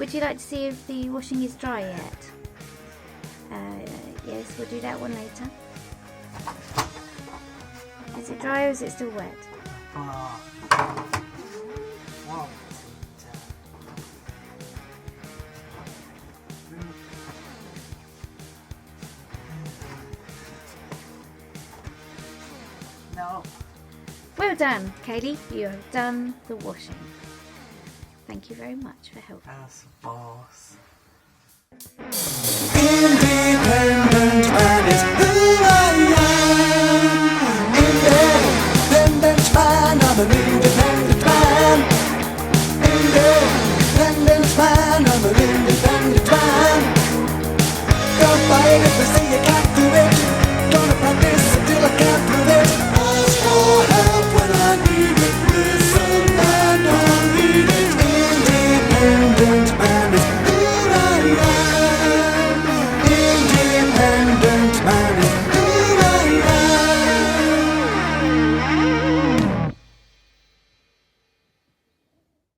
would you like to see if the washing is dry yet? Yes, we'll do that one later. Is it dry or is it still wet? No. Well done, Kaylee. You have done the washing. Thank you very much for helping. As a boss. Independent.